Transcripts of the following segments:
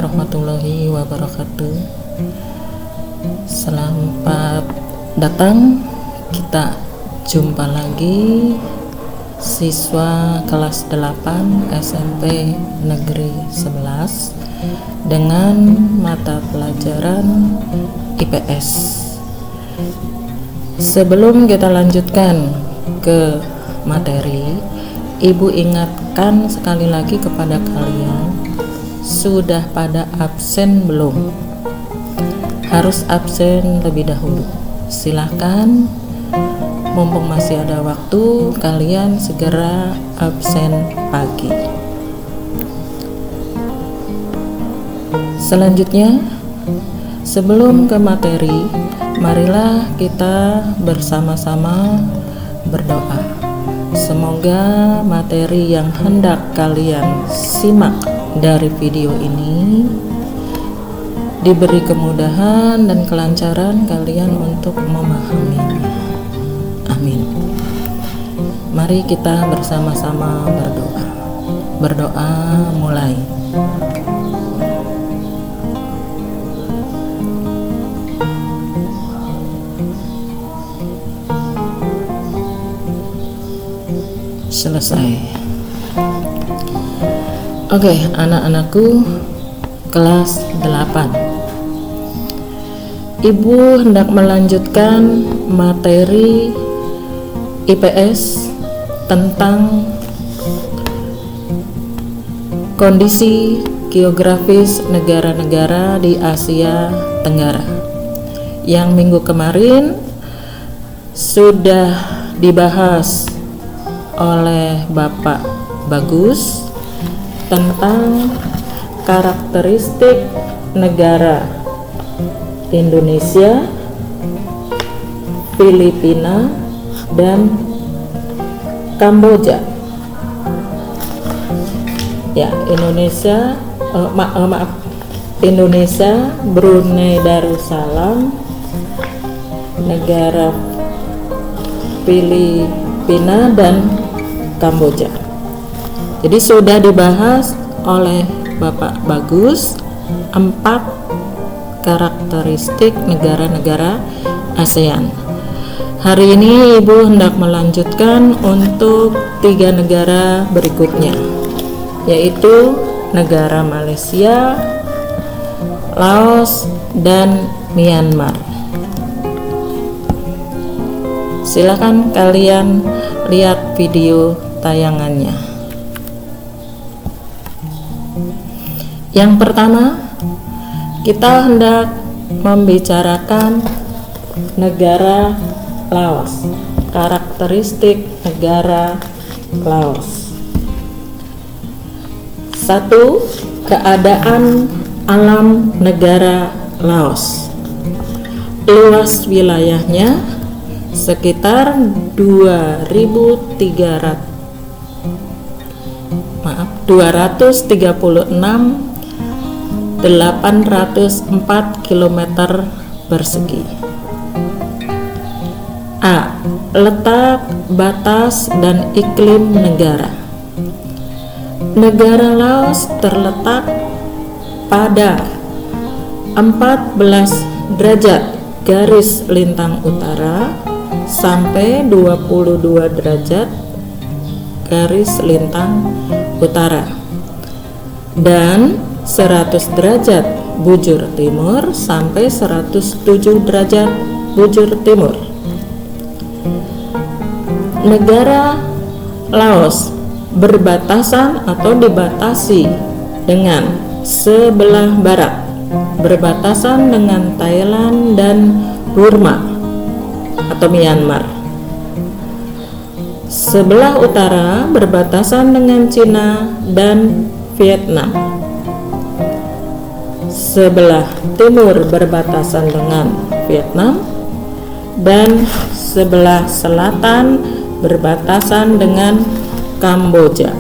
warahmatullahi wabarakatuh. Selamat datang, kita jumpa lagi siswa kelas 8 SMP Negeri 11 dengan mata pelajaran IPS. Sebelum kita lanjutkan ke materi, Ibu ingatkan sekali lagi kepada kalian, sudah pada absen belum? Harus absen lebih dahulu. Silahkan, mumpung masih ada waktu, kalian segera absen pagi. Selanjutnya, sebelum ke materi, marilah kita bersama-sama berdoa. Semoga materi yang hendak kalian simak dari video ini diberi kemudahan dan kelancaran kalian untuk memahaminya. Amin. Mari kita bersama-sama berdoa. Berdoa mulai. Selesai. Oke, anak-anakku kelas 8. Ibu hendak melanjutkan materi IPS tentang kondisi geografis negara-negara di Asia Tenggara. Yang minggu kemarin sudah dibahas oleh Bapak Bagus tentang karakteristik negara Indonesia, Filipina, dan Kamboja. Ya, Indonesia, Brunei Darussalam, negara Filipina, dan Kamboja. Jadi sudah dibahas oleh Bapak Bagus 4 karakteristik negara-negara ASEAN. Hari ini Ibu hendak melanjutkan untuk 3 negara berikutnya, yaitu negara Malaysia, Laos, dan Myanmar. Silakan kalian lihat video tayangannya. Yang pertama, kita hendak membicarakan negara Laos. Karakteristik negara Laos. 1. Keadaan alam negara Laos. Luas wilayahnya sekitar 236.804 km persegi. A. Letak, batas, dan iklim negara. Negara Laos terletak pada 14 derajat garis lintang utara sampai 22 derajat garis lintang utara dan 100 derajat bujur timur sampai 107 derajat bujur timur. Negara Laos berbatasan atau dibatasi dengan sebelah barat berbatasan dengan Thailand dan Burma atau Myanmar. Sebelah utara berbatasan dengan Cina dan Vietnam. Sebelah timur berbatasan dengan Vietnam dan sebelah selatan berbatasan dengan Kamboja.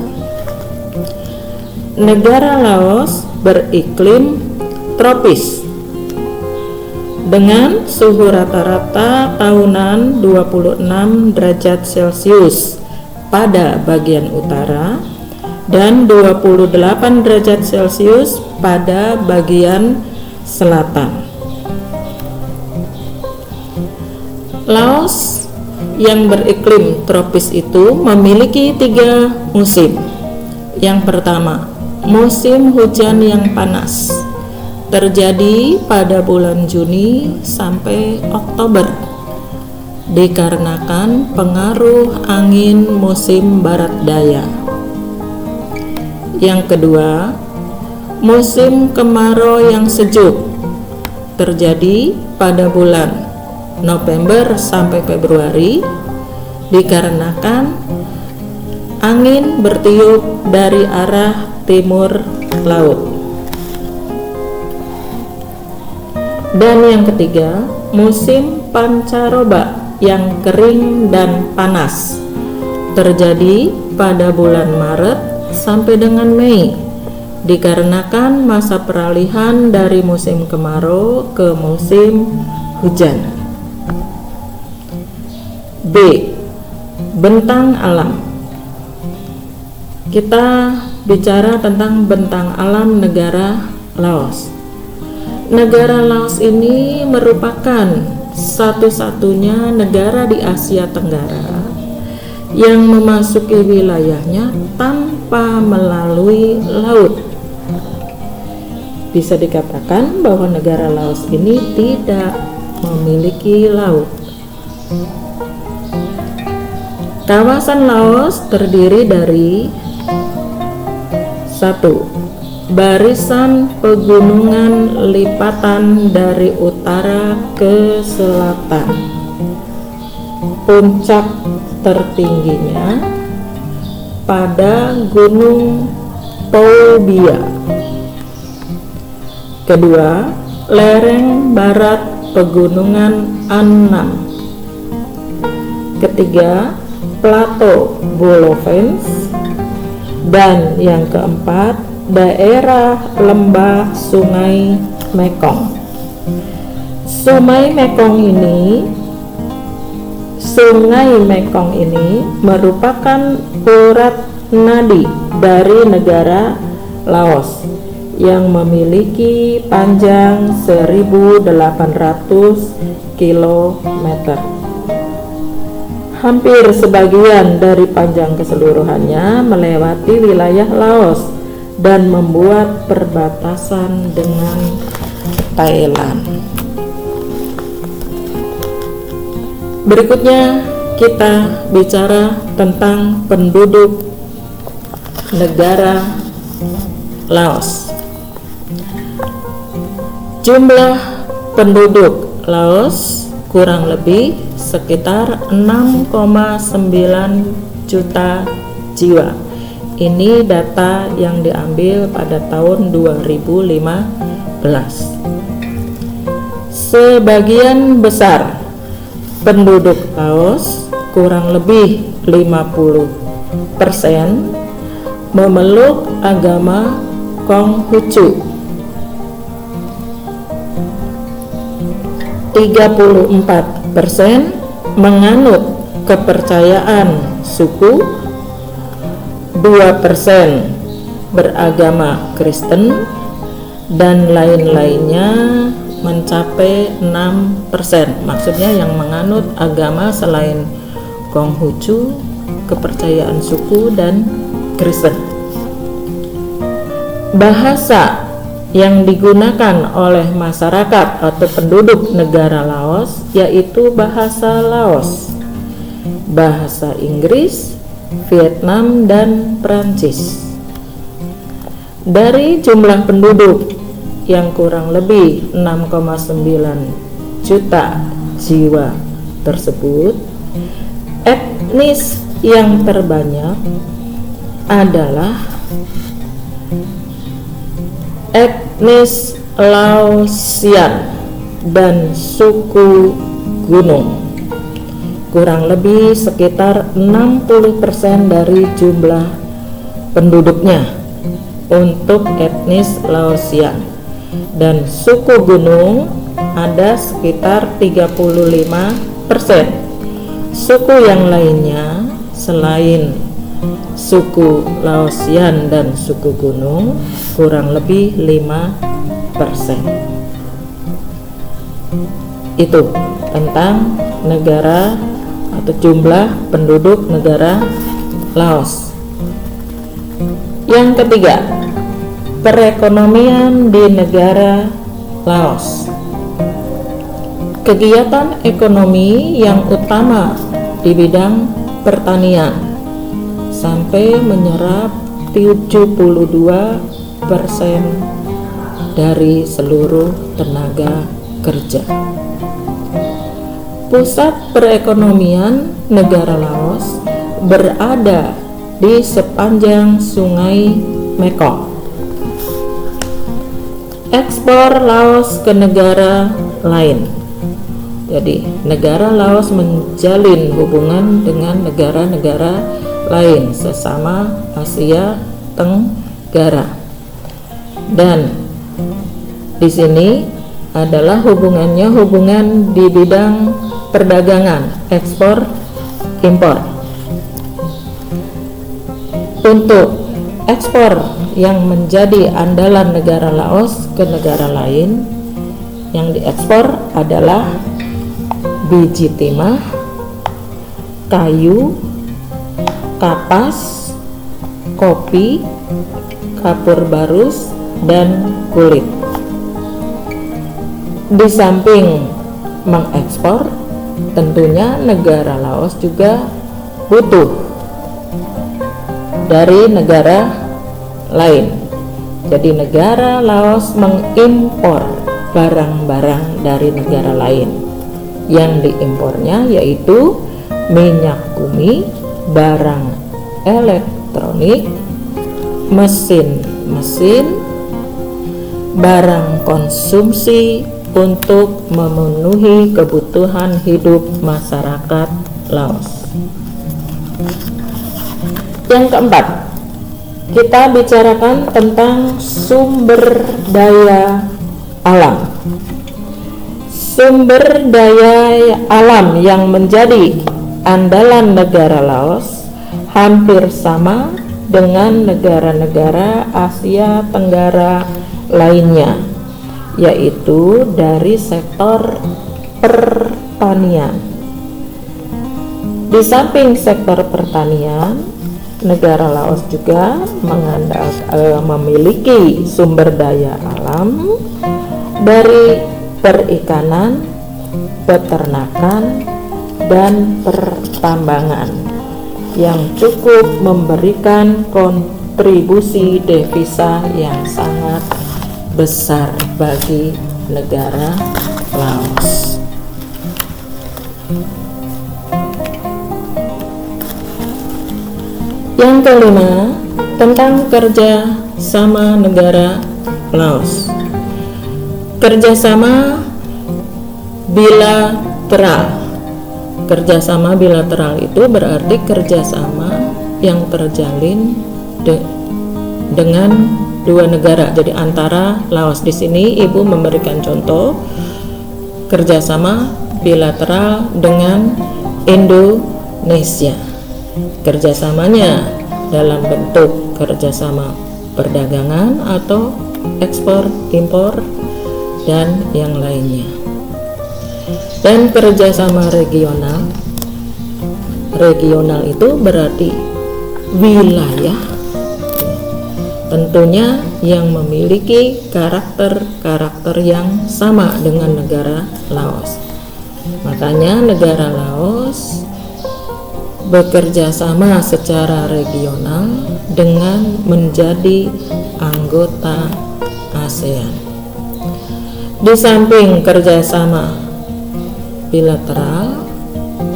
Negara Laos beriklim tropis dengan suhu rata-rata tahunan 26 derajat Celcius pada bagian utara dan 28 derajat Celcius pada bagian selatan. Laos yang beriklim tropis itu memiliki 3 musim. Yang pertama, musim hujan yang panas, terjadi pada bulan Juni sampai Oktober, dikarenakan pengaruh angin musim barat daya. Yang kedua, musim kemarau yang sejuk, terjadi pada bulan November sampai Februari, dikarenakan angin bertiup dari arah timur laut. Dan yang ketiga, musim pancaroba yang kering dan panas, terjadi pada bulan Maret sampai dengan Mei, dikarenakan masa peralihan dari musim kemarau ke musim hujan. B. Bentang alam. Kita bicara tentang bentang alam negara Laos. Negara Laos ini merupakan satu-satunya negara di Asia Tenggara yang memasuki wilayahnya tanpa melalui laut. Bisa dikatakan bahwa negara Laos ini tidak memiliki laut. Kawasan Laos terdiri dari 1. Barisan pegunungan lipatan dari utara ke selatan. Puncak tertingginya pada Gunung Pho-Bia. Kedua, lereng barat pegunungan Annam. Ketiga, Plato Bolovens. Dan yang keempat, daerah lembah Sungai Mekong. Sungai Mekong ini merupakan urat nadi dari negara Laos yang memiliki panjang 1.800 km. Hampir sebagian dari panjang keseluruhannya melewati wilayah Laos dan membuat perbatasan dengan Thailand. Berikutnya kita bicara tentang penduduk negara Laos. Jumlah penduduk Laos kurang lebih sekitar 6,9 juta jiwa. Ini data yang diambil pada tahun 2015. Sebagian besar penduduk Laos, kurang lebih 50%, memeluk agama Konghucu. 34% menganut kepercayaan suku, 2% beragama Kristen, dan lain-lainnya mencapai 6%. Maksudnya yang menganut agama selain Konghucu, kepercayaan suku, dan Kristen. Bahasa yang digunakan oleh masyarakat atau penduduk negara Laos yaitu bahasa Laos, bahasa Inggris, Vietnam, dan Prancis. Dari jumlah penduduk yang kurang lebih 6,9 juta jiwa tersebut, etnis yang terbanyak adalah etnis Laosian dan suku gunung. Kurang lebih sekitar 60% dari jumlah penduduknya untuk etnis Laosian, dan suku gunung ada sekitar 35%. Suku yang lainnya selain suku Laosian dan suku gunung kurang lebih 5%. Itu tentang negara atau jumlah penduduk negara Laos. Yang ketiga, perekonomian di negara Laos. Kegiatan ekonomi yang utama di bidang pertanian sampai menyerap 72% dari seluruh tenaga kerja. Pusat perekonomian negara Laos berada di sepanjang Sungai Mekong. Ekspor Laos ke negara lain. Jadi, negara Laos menjalin hubungan dengan negara-negara lain sesama Asia Tenggara. Dan di sini adalah hubungan di bidang perdagangan, ekspor, impor. Untuk ekspor yang menjadi andalan negara Laos ke negara lain, yang diekspor adalah biji timah, kayu, kapas, kopi, kapur barus, dan kulit. Di samping mengekspor, tentunya negara Laos juga butuh dari negara lain. Jadi negara Laos mengimpor barang-barang dari negara lain. Yang diimpornya yaitu minyak bumi, barang elektronik, mesin-mesin, barang konsumsi untuk memenuhi kebutuhan hidup masyarakat Laos. Yang keempat, kita bicarakan tentang sumber daya alam. Sumber daya alam yang menjadi andalan negara Laos hampir sama dengan negara-negara Asia Tenggara lainnya, yaitu dari sektor pertanian. Di samping sektor pertanian, negara Laos juga memiliki sumber daya alam dari perikanan, peternakan, dan pertambangan yang cukup memberikan kontribusi devisa yang sangat besar bagi negara Laos. Yang kelima, tentang kerja sama negara Laos. Kerjasama bilateral. Kerjasama bilateral itu berarti kerjasama yang terjalin dengan dua negara. Jadi antara Laos. Di sini Ibu memberikan contoh kerjasama bilateral dengan Indonesia. Kerjasamanya dalam bentuk kerjasama perdagangan atau ekspor impor dan yang lainnya. Dan kerjasama regional itu berarti wilayah tentunya yang memiliki karakter yang sama dengan negara Laos. Makanya negara Laos bekerja sama secara regional dengan menjadi anggota ASEAN. Di samping kerjasama bilateral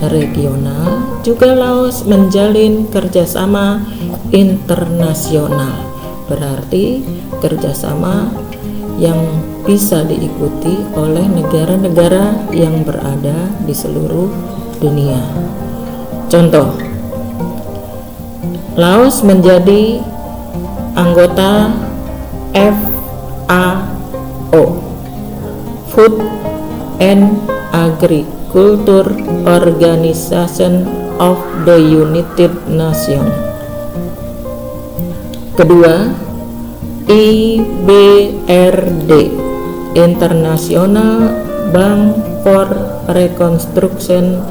regional, juga Laos menjalin kerjasama internasional, berarti kerjasama yang bisa diikuti oleh negara-negara yang berada di seluruh dunia. Contoh, Laos menjadi anggota FAO, Food and Agriculture Organization of the United Nations. Kedua, IBRD, International Bank for Reconstruction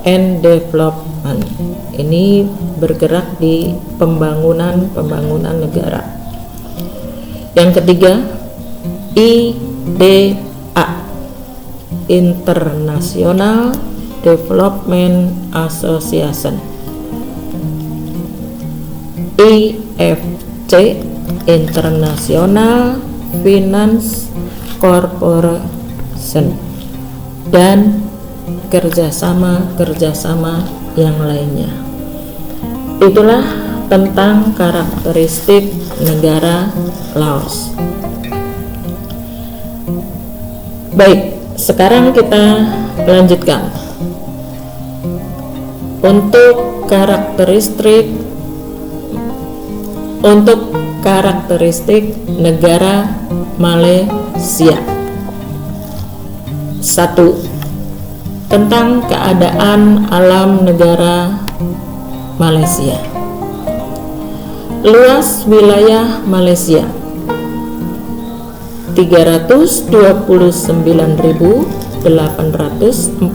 and Development. Ini bergerak di pembangunan negara. Yang ketiga, IDA, International Development Association. IFC, International Finance Corporation, dan kerjasama yang lainnya. Itulah tentang karakteristik negara Laos. Baik, sekarang kita lanjutkan. Untuk karakteristik negara Malaysia. 1. Tentang keadaan alam negara Malaysia. Luas wilayah Malaysia 329.847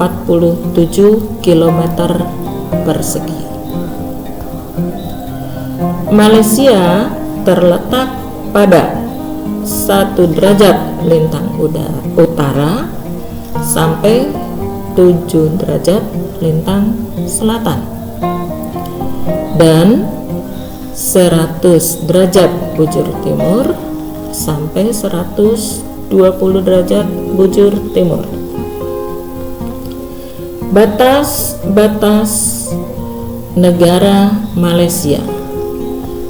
km persegi. Malaysia terletak pada 1 derajat lintang utara sampai 7 derajat lintang selatan dan 100 derajat bujur timur sampai 120 derajat bujur timur. Batas negara Malaysia.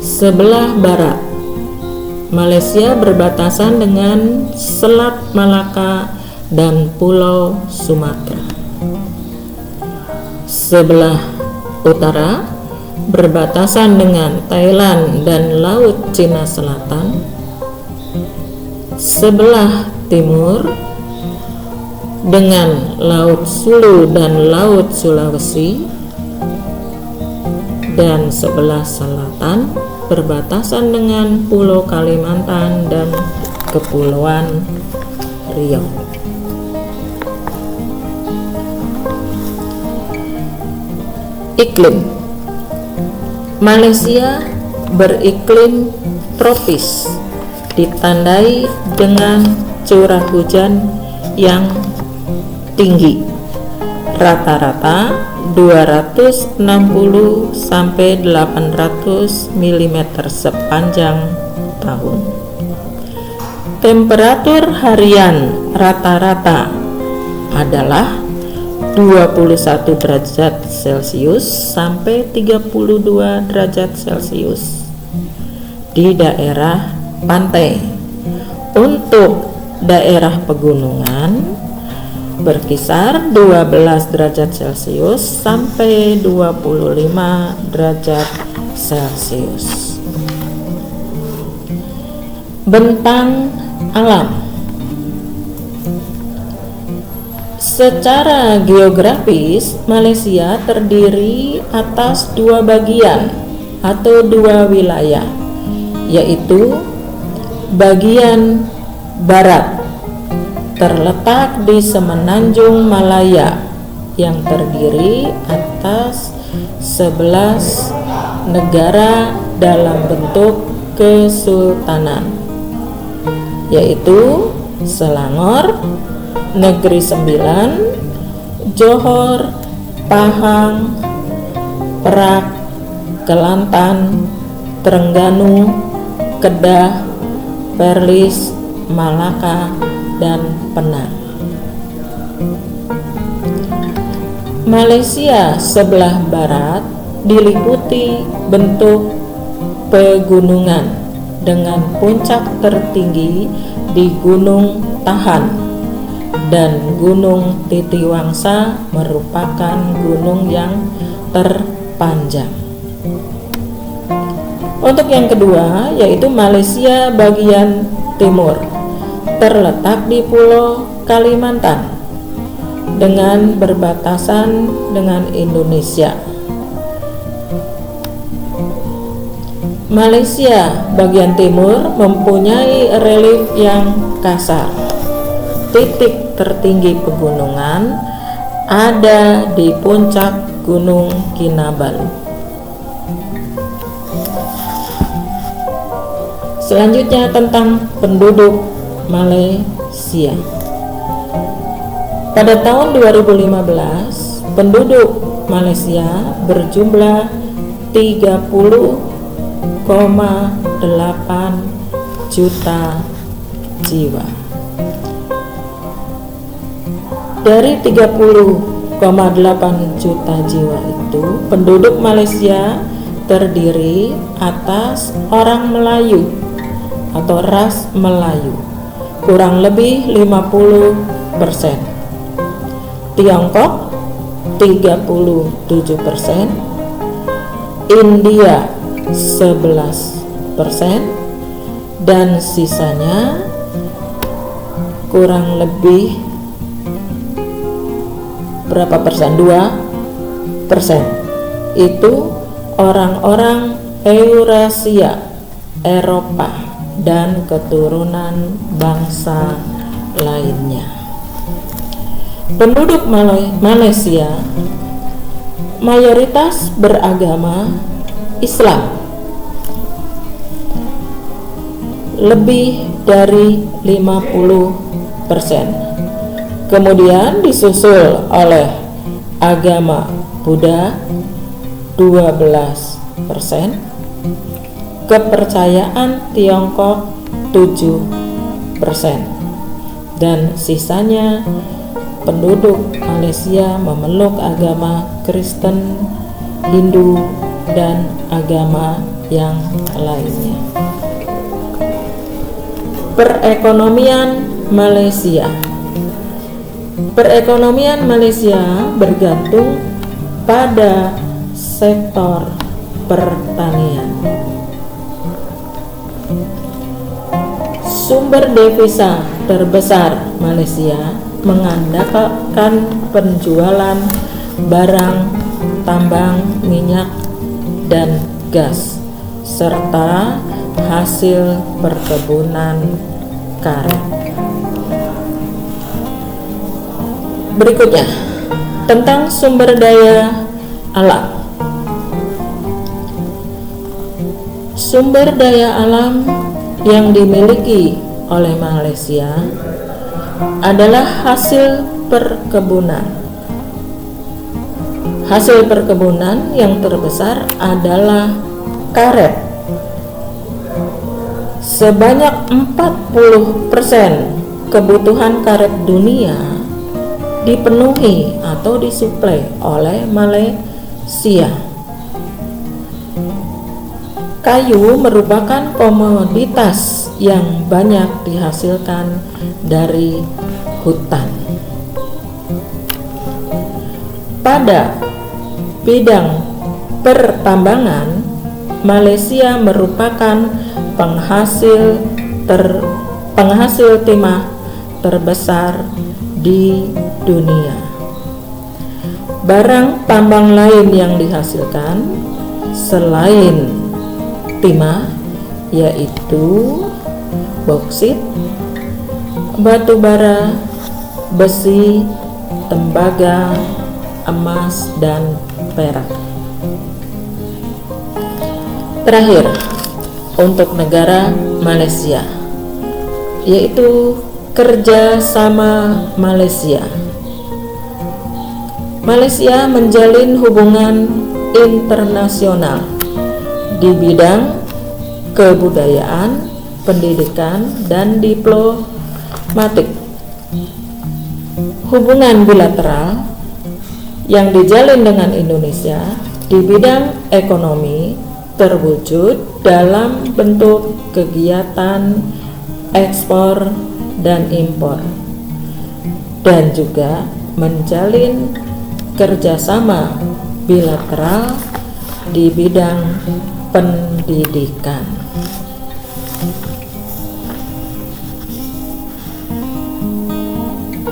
Sebelah barat, Malaysia berbatasan dengan Selat Malaka dan Pulau Sumatera. Sebelah utara, berbatasan dengan Thailand dan Laut Cina Selatan. Sebelah timur, dengan Laut Sulu dan Laut Sulawesi. Dan sebelah selatan, berbatasan dengan Pulau Kalimantan dan Kepulauan Riau. Iklim. Malaysia beriklim tropis, ditandai dengan curah hujan yang tinggi, rata-rata 260 sampai 800 mm sepanjang tahun. Temperatur harian rata-rata adalah 21 derajat Celcius sampai 32 derajat Celcius di daerah pantai. Untuk daerah pegunungan berkisar 12 derajat Celcius sampai 25 derajat Celcius. Bentang alam. Secara geografis, Malaysia terdiri atas 2 bagian atau 2 wilayah, yaitu bagian barat terletak di Semenanjung Malaya yang terdiri atas 11 negara dalam bentuk kesultanan, yaitu Selangor, Negeri Sembilan, Johor, Pahang, Perak, Kelantan, Terengganu, Kedah, Perlis, Malaka, dan Penang. Malaysia sebelah barat diliputi bentuk pegunungan dengan puncak tertinggi di Gunung Tahan, dan Gunung Titiwangsa merupakan gunung yang terpanjang. Untuk yang kedua, yaitu Malaysia bagian timur, terletak di Pulau Kalimantan dengan berbatasan dengan Indonesia. Malaysia bagian timur mempunyai relief yang kasar. Titik tertinggi pegunungan ada di puncak Gunung Kinabalu. Selanjutnya tentang penduduk Malaysia. Pada tahun 2015, penduduk Malaysia berjumlah 30,8 juta jiwa. Dari 30,8 juta jiwa itu, penduduk Malaysia terdiri atas orang Melayu atau ras Melayu, kurang lebih 50%. Tiongkok 37%, India 11%, dan sisanya kurang lebih berapa persen? 2%. Itu orang-orang Eurasia, Eropa, dan keturunan bangsa lainnya. Penduduk Malaysia mayoritas beragama Islam, lebih dari 50%. Kemudian disusul oleh agama Buddha 12%, kepercayaan Tiongkok 7%, dan sisanya penduduk Malaysia memeluk agama Kristen, Hindu, dan agama yang lainnya. Perekonomian Malaysia. Perekonomian Malaysia bergantung pada sektor pertanian. Sumber devisa terbesar Malaysia mengandalkan penjualan barang tambang minyak dan gas serta hasil perkebunan karet. Berikutnya tentang sumber daya alam. Sumber daya alam yang dimiliki oleh Malaysia adalah hasil perkebunan. Hasil perkebunan yang terbesar adalah karet. Sebanyak 40% kebutuhan karet dunia dipenuhi atau disuplai oleh Malaysia. Kayu merupakan komoditas yang banyak dihasilkan dari hutan. Pada bidang pertambangan, Malaysia merupakan penghasil timah terbesar di dunia. Barang tambang lain yang dihasilkan selain timah yaitu bauksit, batu bara, besi, tembaga, emas, dan perak. Terakhir, untuk negara Malaysia, yaitu kerjasama Malaysia. Malaysia menjalin hubungan internasional di bidang kebudayaan, pendidikan, dan diplomatik. Hubungan bilateral yang dijalin dengan Indonesia di bidang ekonomi terwujud dalam bentuk kegiatan ekspor dan impor, dan juga menjalin kerjasama bilateral di bidang pendidikan.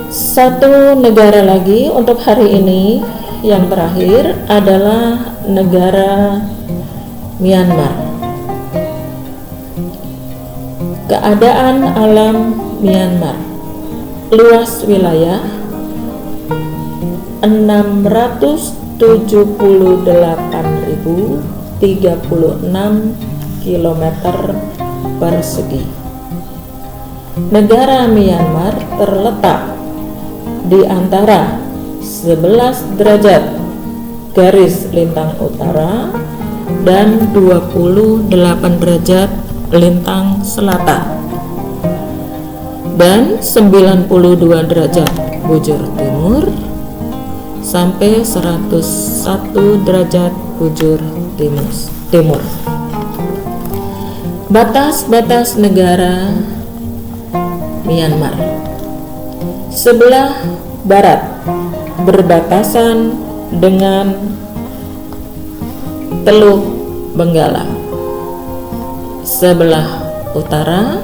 Satu negara lagi untuk hari ini yang terakhir adalah negara Myanmar. Keadaan alam Myanmar. Luas wilayah 678.036 km persegi. Negara Myanmar terletak di antara 11 derajat garis lintang utara dan 28 derajat lintang selatan dan 92 derajat bujur timur sampai 101 derajat bujur timur. Batas-batas negara Myanmar. Sebelah barat berbatasan dengan Teluk Benggala. Sebelah utara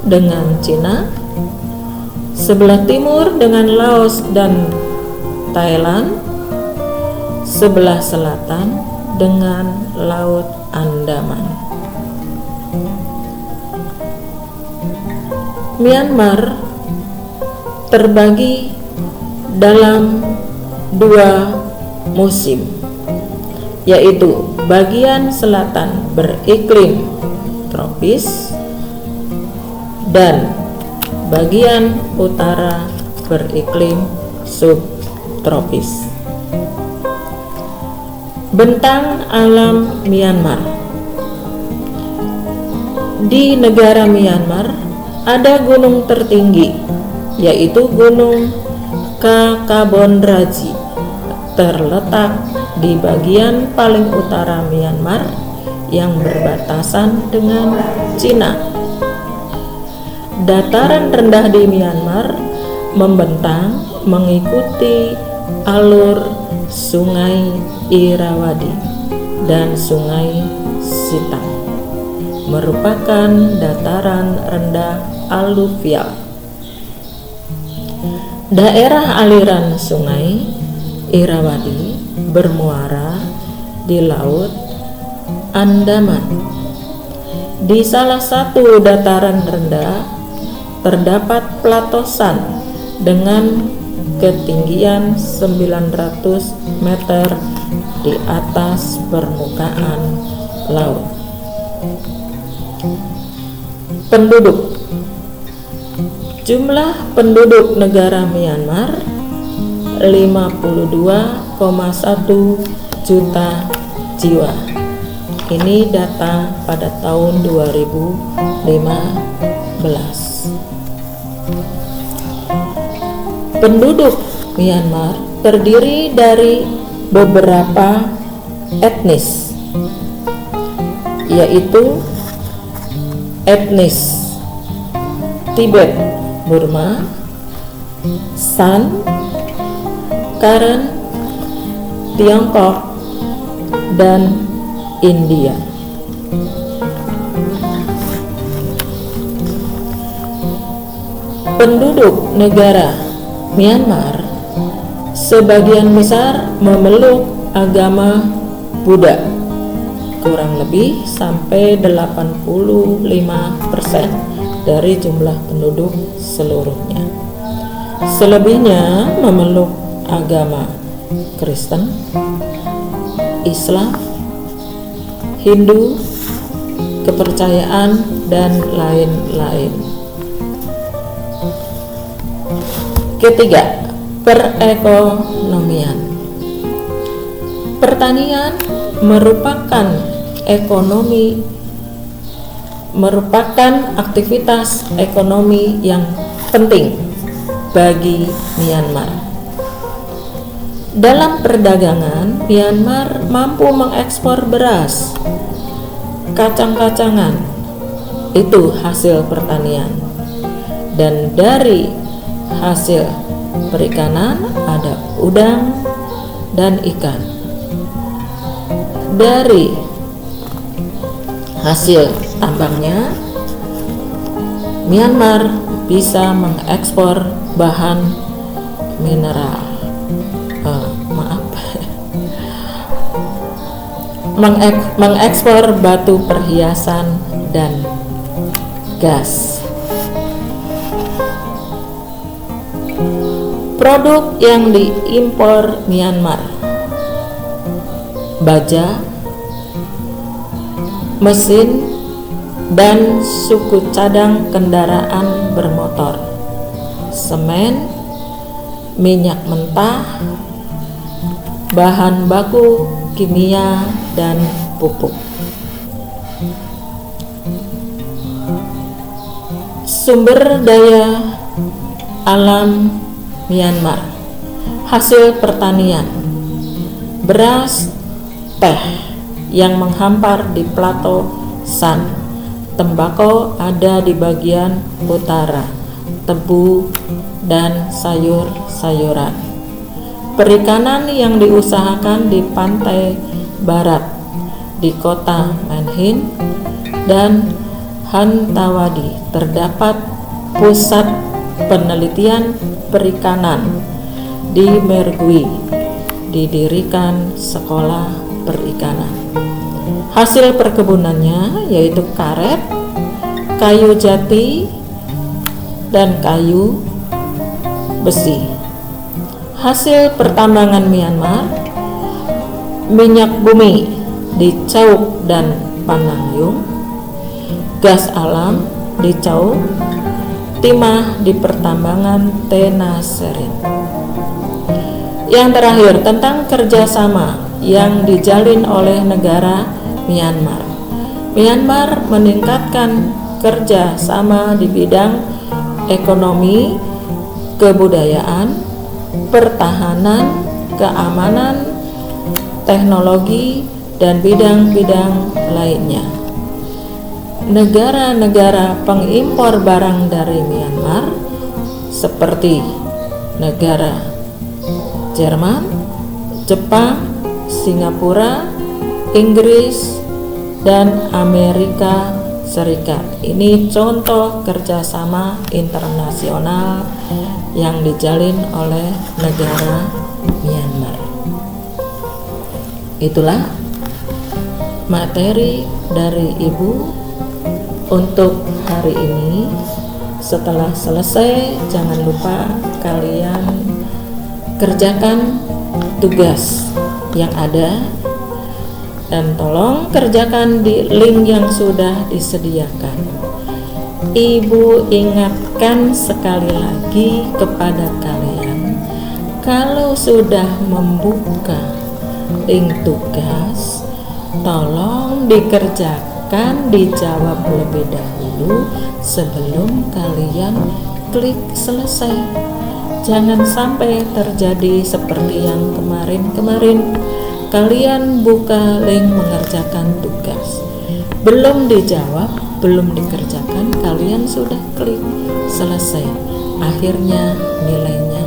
dengan Cina, sebelah timur dengan Laos dan Thailand, sebelah selatan dengan Laut Andaman. Myanmar terbagi dalam 2 musim, yaitu bagian selatan beriklim tropis dan bagian utara beriklim subtropis. Bentang alam Myanmar. Di negara Myanmar ada gunung tertinggi, yaitu Gunung Kakabon-Raji, terletak di bagian paling utara Myanmar yang berbatasan dengan Cina. Dataran rendah di Myanmar membentang mengikuti alur Sungai Irrawaddy dan Sungai Sitang, merupakan dataran rendah aluvial. Daerah aliran Sungai Irrawaddy bermuara di Laut Andaman. Di salah satu dataran rendah terdapat pelatosan dengan ketinggian 900 meter di atas permukaan laut. Penduduk. Jumlah penduduk negara Myanmar 52,1 juta jiwa. Ini data pada tahun 2015. Penduduk Myanmar terdiri dari beberapa etnis, yaitu etnis Tibet, Burma, San, Karen, Tiongkok, dan India. Penduduk negara Myanmar sebagian besar memeluk agama Buddha, kurang lebih sampai 85% dari jumlah penduduk seluruhnya. Selebihnya memeluk agama Kristen, Islam, Hindu, kepercayaan, dan lain-lain. Ketiga, perekonomian. Pertanian merupakan aktivitas ekonomi yang penting bagi Myanmar. Dalam perdagangan, Myanmar mampu mengekspor beras, kacang-kacangan, itu hasil pertanian, dan dari hasil perikanan ada udang dan ikan. Dari hasil tambangnya, Myanmar bisa mengekspor bahan mineral, mengekspor batu perhiasan dan gas. Produk yang diimpor Myanmar: baja, mesin, dan suku cadang kendaraan bermotor, semen, minyak mentah, bahan baku kimia, dan pupuk. Sumber daya alam Myanmar: hasil pertanian, beras, teh yang menghampar di plato San, tembakau ada di bagian utara, tebu, dan sayur-sayuran. Perikanan yang diusahakan di pantai barat, di kota Manhin dan Hantawadi terdapat pusat penelitian perikanan. Di Mergui didirikan sekolah perikanan. Hasil perkebunannya yaitu karet, kayu jati, dan kayu besi. Hasil pertambangan Myanmar: minyak bumi di Chauk dan Panangyung, gas alam di Chauk, timah di pertambangan Tenaserin. Yang terakhir, tentang kerjasama yang dijalin oleh negara Myanmar. Myanmar meningkatkan kerjasama di bidang ekonomi, kebudayaan, pertahanan, keamanan, teknologi, dan bidang-bidang lainnya. Negara-negara pengimpor barang dari Myanmar seperti negara Jerman, Jepang, Singapura, Inggris, dan Amerika Serikat. Ini contoh kerjasama internasional yang dijalin oleh negara Myanmar. Itulah materi dari Ibu untuk hari ini. Setelah selesai, jangan lupa kalian kerjakan tugas yang ada dan tolong kerjakan di link yang sudah disediakan. Ibu ingatkan sekali lagi kepada kalian, kalau sudah membuka link tugas, tolong dikerjakan, dijawab lebih dahulu sebelum kalian klik selesai. Jangan sampai terjadi seperti yang kemarin-kemarin. Kalian buka link mengerjakan tugas, belum dijawab, belum dikerjakan, kalian sudah klik selesai. Akhirnya nilainya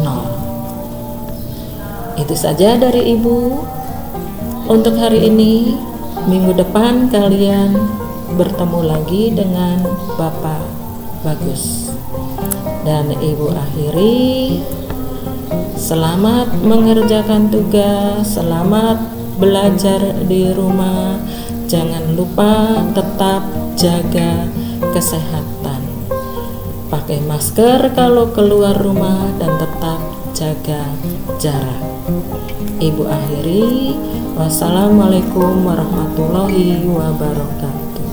0. Itu saja dari Ibu untuk hari ini. Minggu depan kalian bertemu lagi dengan Bapak Bagus. Dan Ibu akhiri, selamat mengerjakan tugas, selamat belajar di rumah. Jangan lupa tetap jaga kesehatan, pakai masker kalau keluar rumah, dan tetap jaga jarak. Ibu akhiri, wassalamualaikum warahmatullahi wabarakatuh.